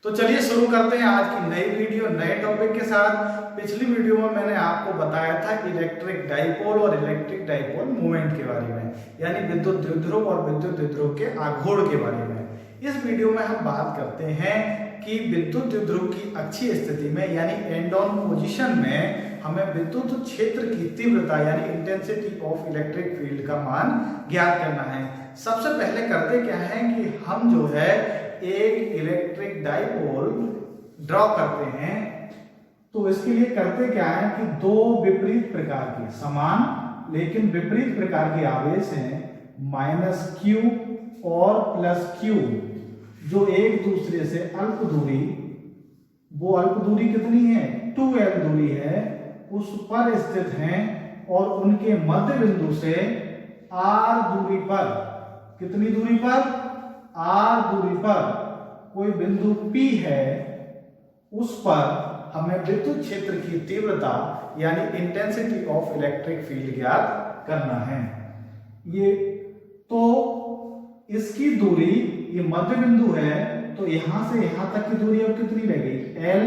तो चलिए शुरू करते हैं आज की नई वीडियो नए टॉपिक के साथ। पिछली वीडियो में मैंने आपको बताया था इलेक्ट्रिक डाइपोल और इलेक्ट्रिक डाइपोल मूवमेंट के बारे में, यानी विद्युत द्विध्रुव और विद्युत द्विध्रुव के आघूर्ण के बारे में। इस वीडियो में हम बात करते हैं कि विद्युत द्विध्रुव की अक्षीय स्थिति में यानी एंड ऑन पोजीशन में हमें विद्युत क्षेत्र की तीव्रता यानी इंटेंसिटी ऑफ इलेक्ट्रिक फील्ड का मान ज्ञात करना है। सबसे पहले करते क्या है कि हम जो है एक इलेक्ट्रिक डाइपोल ड्रॉ करते हैं। तो इसके लिए करते क्या है कि दो विपरीत प्रकार के समान लेकिन विपरीत प्रकार के आवेश हैं -q और +q, जो एक दूसरे से अल्प दूरी, वो अल्प दूरी कितनी है 2l दूरी है, उस पर स्थित हैं और उनके मध्य बिंदु से r दूरी पर, कितनी दूरी पर r दूरी पर कोई बिंदु P है, उस पर हमें विद्युत क्षेत्र की तीव्रता यानी इंटेंसिटी ऑफ इलेक्ट्रिक फील्ड ज्ञात करना है। ये तो इसकी दूरी, ये मध्य बिंदु है, तो यहां से यहां तक की दूरी अब कितनी रह गई l,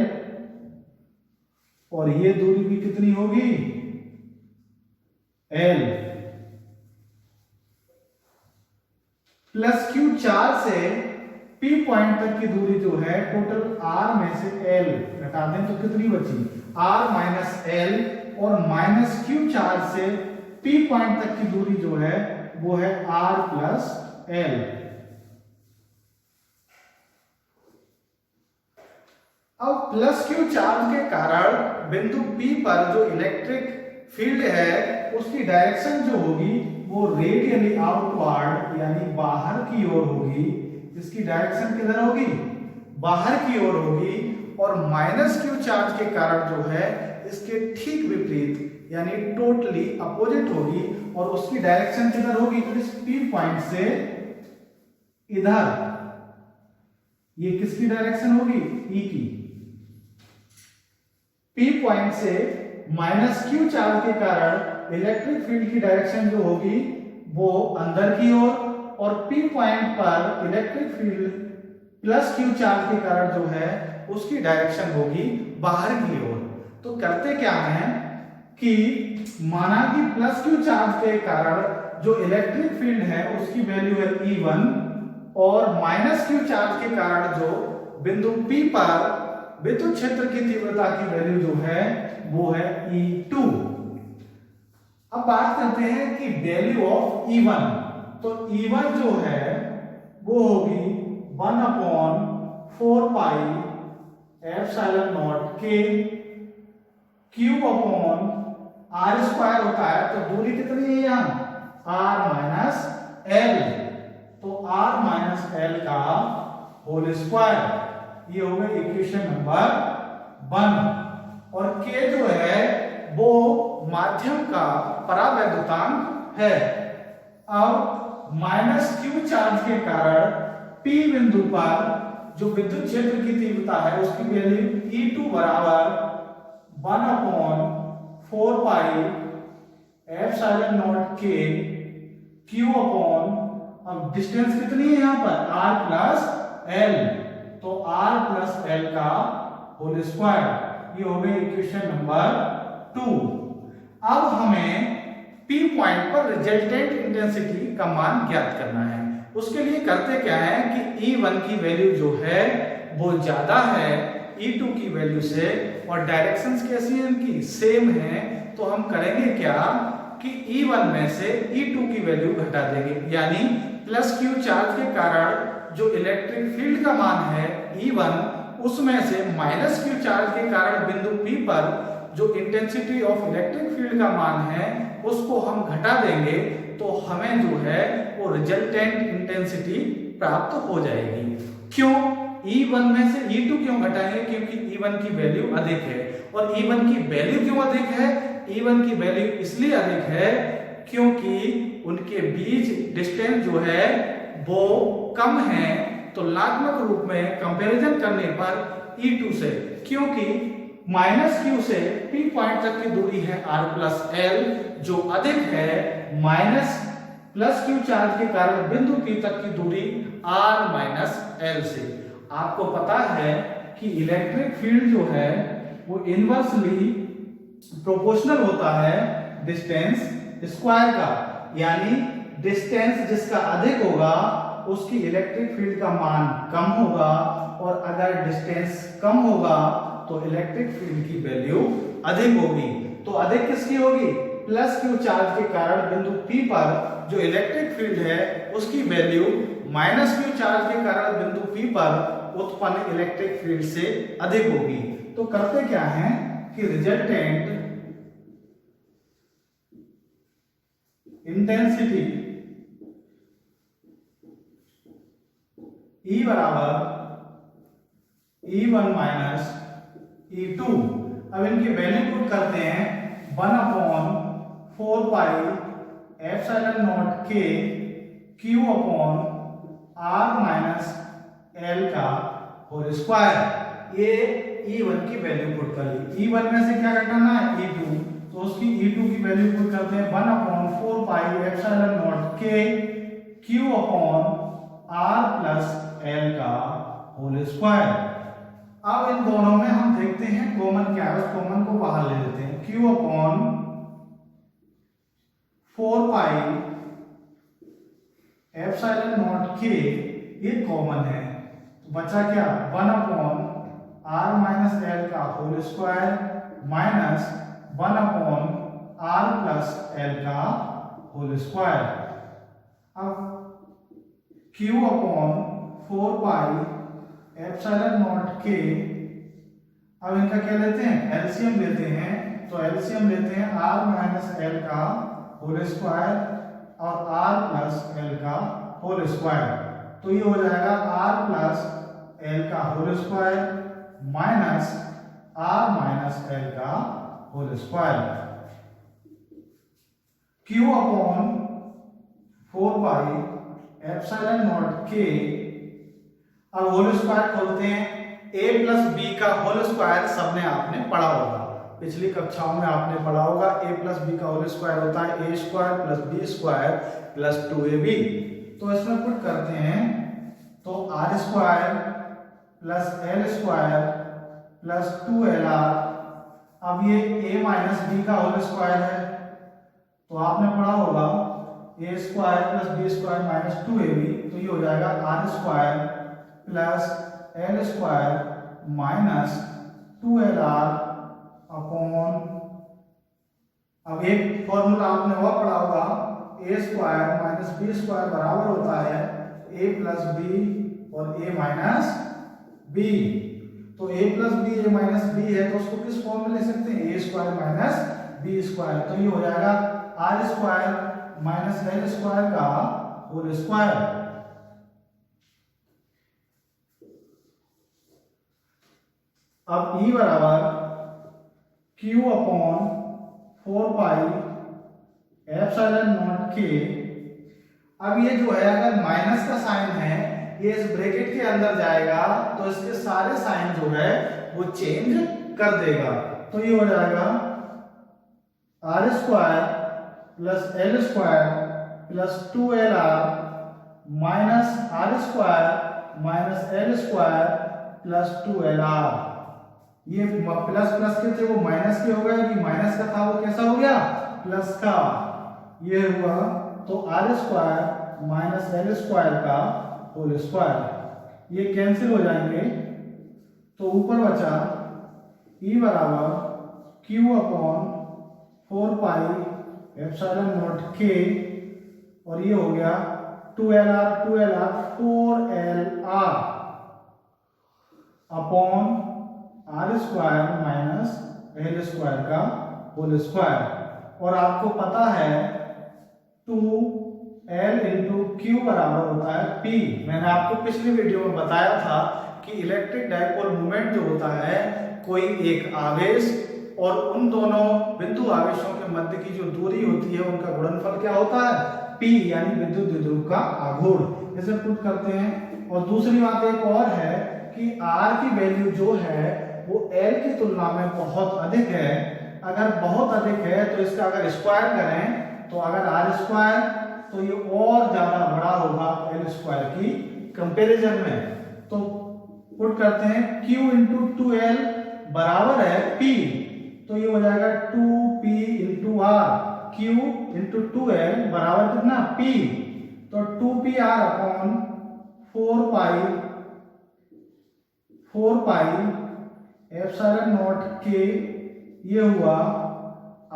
और ये दूरी भी कितनी होगी l, +q 4 से P पॉइंट तक की दूरी जो है टोटल r में से l घटा दें तो कितनी बची r - l, और -q 4 से P पॉइंट तक की दूरी जो है वो है r + l। अब +q चार्ज के कारण बिंदु P पर जो इलेक्ट्रिक फील्ड है उसकी डायरेक्शन जो होगी वो रेडियली आउटवर्ड यानी बाहर की ओर होगी। इसकी डायरेक्शन किधर होगी, बाहर की ओर होगी, और -q चार्ज के कारण जो है इसके ठीक विपरीत यानी टोटली अपोजिट होगी, और उसकी डायरेक्शन किधर होगी, इस P पॉइंट से इधर। ये किसकी डायरेक्शन होगी, E की। P पॉइंट से -q चार्ज के कारण इलेक्ट्रिक फील्ड की डायरेक्शन जो होगी वो अंदर की ओर, और P पॉइंट पर इलेक्ट्रिक फील्ड +q चार्ज के कारण जो है उसकी डायरेक्शन होगी बाहर की ओर। तो करते क्या हैं कि माना कि +q चार्ज के कारण जो इलेक्ट्रिक फील्ड है उसकी वैल्यू है E1, और -q चार्ज के कारण जो बिंदु P पर विद्युत क्षेत्र की तीव्रता की वैल्यू जो है वो है E2। अब बात करते हैं कि वैल्यू ऑफ E1। तो E1 जो है वो होगी 1/4 पाई ε0 k Q/r² होता है। तो दूरी कितनी है यहाँ r - l, तो r - l का होल स्क्वायर, ये हो गया इक्वेशन नंबर 1। और k जो है वो माध्यम का परावैद्युतांक है। अब -q चार्ज के कारण P बिंदु पर जो विद्युत क्षेत्र की तीव्रता है उसकी वैल्यू E2 बराबर 1/4 पाई ε0 k Q/, अब डिस्टेंस कितनी है यहाँ पर r + l, तो r + l का होल स्क्वायर, ये हो गई इक्वेशन नंबर 2। अब हमें P पॉइंट पर रिजल्टेंट इंटेंसिटी का मान ज्ञात करना है। उसके लिए करते क्या है कि E1 की वैल्यू जो है वो ज्यादा है E2 की वैल्यू से, और डायरेक्शंस कैसी हैं इनकी सेम है। तो हम करेंगे क्या कि E1 में से E2 की वैल्यू घटा देंगे, यानी +q चार्ज के कारण जो इलेक्ट्रिक फील्ड का मान है E1, उसमें से -q चार्ज के कारण बिंदु P पर जो इंटेंसिटी ऑफ इलेक्ट्रिक फील्ड का मान है उसको हम घटा देंगे, तो हमें जो है वो रिजल्टेंट इंटेंसिटी प्राप्त हो जाएगी। क्यों E1 में से E2 क्यों घटाएंगे, क्योंकि E1 की वैल्यू अधिक है। और E1 की वैल्यू क्यों अधिक है, E1 की वैल्यू इसलिए अधिक है क्योंकि उनके बीच डिस्टेंस जो है वो कम है। तो तुलनात्मक रूप में कंपैरिजन करने पर E2 से, क्योंकि -q से P पॉइंट तक की दूरी है r + l जो अधिक है +q चार्ज के कारण बिंदु P तक की दूरी r - l से। आपको पता है कि इलेक्ट्रिक फील्ड जो है वो इनवर्सली प्रोपोर्शनल होता है डिस्टेंस स्क्वायर का, यानी डिस्टेंस जिसका अधिक होगा उसकी इलेक्ट्रिक फील्ड का मान कम होगा, और अगर डिस्टेंस कम होगा तो इलेक्ट्रिक फील्ड की वैल्यू अधिक होगी। तो अधिक किसकी होगी? प्लस क्यू चार्ज के कारण बिंदु P पर जो इलेक्ट्रिक फील्ड है उसकी वैल्यू माइनस क्यू चार्ज के कारण बिंदु P पर उत्पन्न इलेक्ट्रिक फील्ड से अधिक होगी। तो करते क्या है कि रिजल्टेंट इंटेंसिटी E बराबर E1 माइनस E2। अब इनकी वैल्यू पुट करते हैं 1/4 pi epsilon naught K Q upon R minus L का होल स्क्वायर। ये E1 की वैल्यू पुट कर ली। E1 में से क्या घटाना है? E2, तो उसकी E2 की वैल्यू पुट करते हैं 1/4 pi epsilon naught K Q upon R plus L का होल स्क्वायर। अब इन दोनों में हम देखते हैं कॉमन क्या है, उस कॉमन को बाहर ले लेते हैं। Q upon 4 pi epsilon naught K ये कॉमन है, तो बचा क्या? 1/R माइनस L का whole square minus 1/R plus L का होल स्क्वायर। अब Q upon 4 pi epsilon naught K, अब इनका क्या लेते हैं? एलसीएम लेते हैं, तो एलसीएम लेते हैं R माइनस L का होल स्क्वायर और R प्लस L का होल स्क्वायर। तो ये हो जाएगा R प्लस L का whole square minus R minus L का whole square. Q upon 4 pi epsilon naught K, अब होल स्क्वायर खोलते हैं। a प्लस बी का होल स्क्वायर सबने आपने पढ़ा होगा, पिछली कक्षाओं में आपने पढ़ा होगा। a प्लस बी का होल स्क्वायर होता है a square plus B square plus 2ab। तो इसमें पुट करते हैं तो r square plus l square plus 2lr। अब ये a माइनस बी का होल स्क्वायर है, तो आपने पढ़ा होगा a square plus B square minus 2ab, तो ये हो जाएगा r square plus L square minus 2lr upon, अब एक फॉर्मूला आपने और पढ़ा होगा, a square minus B square बराबर होता है a प्लस बी और a माइनस बी। तो a plus B a minus B है, तो उसको किस फॉर्म में ले सकते हैं? a square minus B square. तो ये हो जाएगा r square minus L square का होल स्क्वायर। अब E बराबर Q upon 4 pi epsilon naught K। अब ये जो है अगर माइनस का साइन है ये इस ब्रैकेट के अंदर जाएगा तो इसके सारे साइन जो है वो चेंज कर देगा। तो ये हो जाएगा R square plus L square plus 2lr minus R square minus L square plus 2lr। ये प्लस प्लस के थे वो माइनस के हो गए, ये माइनस का था वो कैसा हो गया? प्लस का। ये हुआ तो R square minus L square का होल स्क्वायर, ये कैंसिल हो जाएंगे, तो ऊपर बचा E बराबर Q upon 4 pi epsilon naught K, और ये हो गया 2lr 4lr upon R square minus L square का होल स्क्वायर। और आपको पता है 2l इंटू Q बराबर होता है P। मैंने आपको पिछली वीडियो में बताया था कि इलेक्ट्रिक डाइपोल मोमेंट जो होता है कोई एक आवेश और उन दोनों बिंदु आवेशों के मध्य की जो दूरी होती है उनका गुणनफल क्या होता है? P, यानी विद्युत द्विध्रुव का आघूर्ण। इसे पुट करते हैं। और दूसरी बात एक और है कि R की वैल्यू जो है वो L की तुलना में बहुत अधिक है। अगर बहुत अधिक है तो इसका अगर स्क्वायर करें तो अगर R स्क्वायर तो ये और ज्यादा बड़ा होगा L स्क्वायर की कंपैरिजन में। तो पुट करते हैं, Q इंटू 2L बराबर है P, तो ये हो जाएगा 2P into are. Q into 2L बराबर कितना, P, तो 2PR upon 4 pi epsilon not के, ये हुआ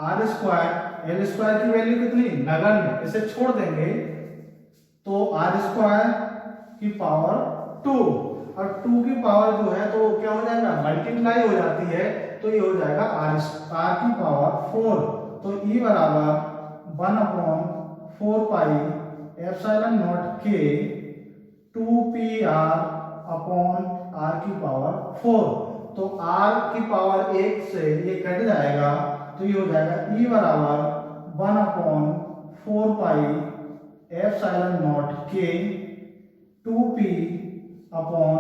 आर स्क्वायर। एल स्क्वायर की वैल्यू कितनी, नगण्य, इसे छोड़ देंगे तो आर स्क्वायर की पावर 2, और 2 की पावर जो है तो क्या हो जाएगा, मल्टीप्लाई हो जाती है, तो ये हो जाएगा आर की पावर 4। तो ई बराबर 1/4 पाई एप्सिलॉन नॉट के 2PR अपॉन आर की पावर 4। तो आर की पावर 1 से ये कट जाएगा, तो ये हो जाएगा ई बराबर 1/4 पाई एप्सिलॉन नॉट के 2P अपॉन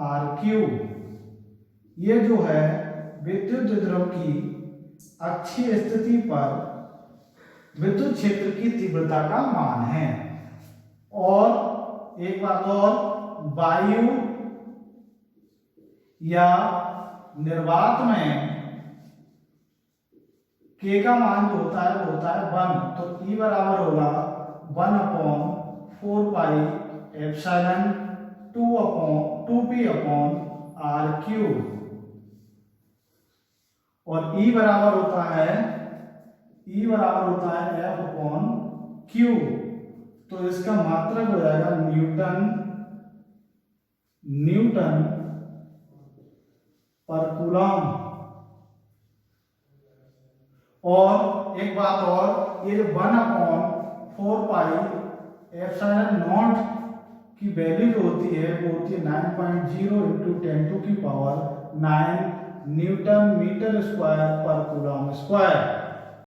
आर क्यूब। ये जो है विद्युत द्विध्रुव की अक्षीय स्थिति पर विद्युत क्षेत्र की तीव्रता का मान है। और एक बात और, वायु या निर्वात में K का मान जो होता है वो होता है 1, तो E बराबर होगा 1/4 pi epsilon 2P upon R cube. और E बराबर होता है F अपॉन Q, तो इसका मात्रक हो जाएगा न्यूटन पर कूलम। और एक बात और, ये जो 1/4 पाई एप्सिलॉन नॉट की वैल्यू जो होती है वो होती है 9.0 इंटू 10⁻⁹ न्यूटन मीटर स्क्वायर पर कूलम स्क्वायर।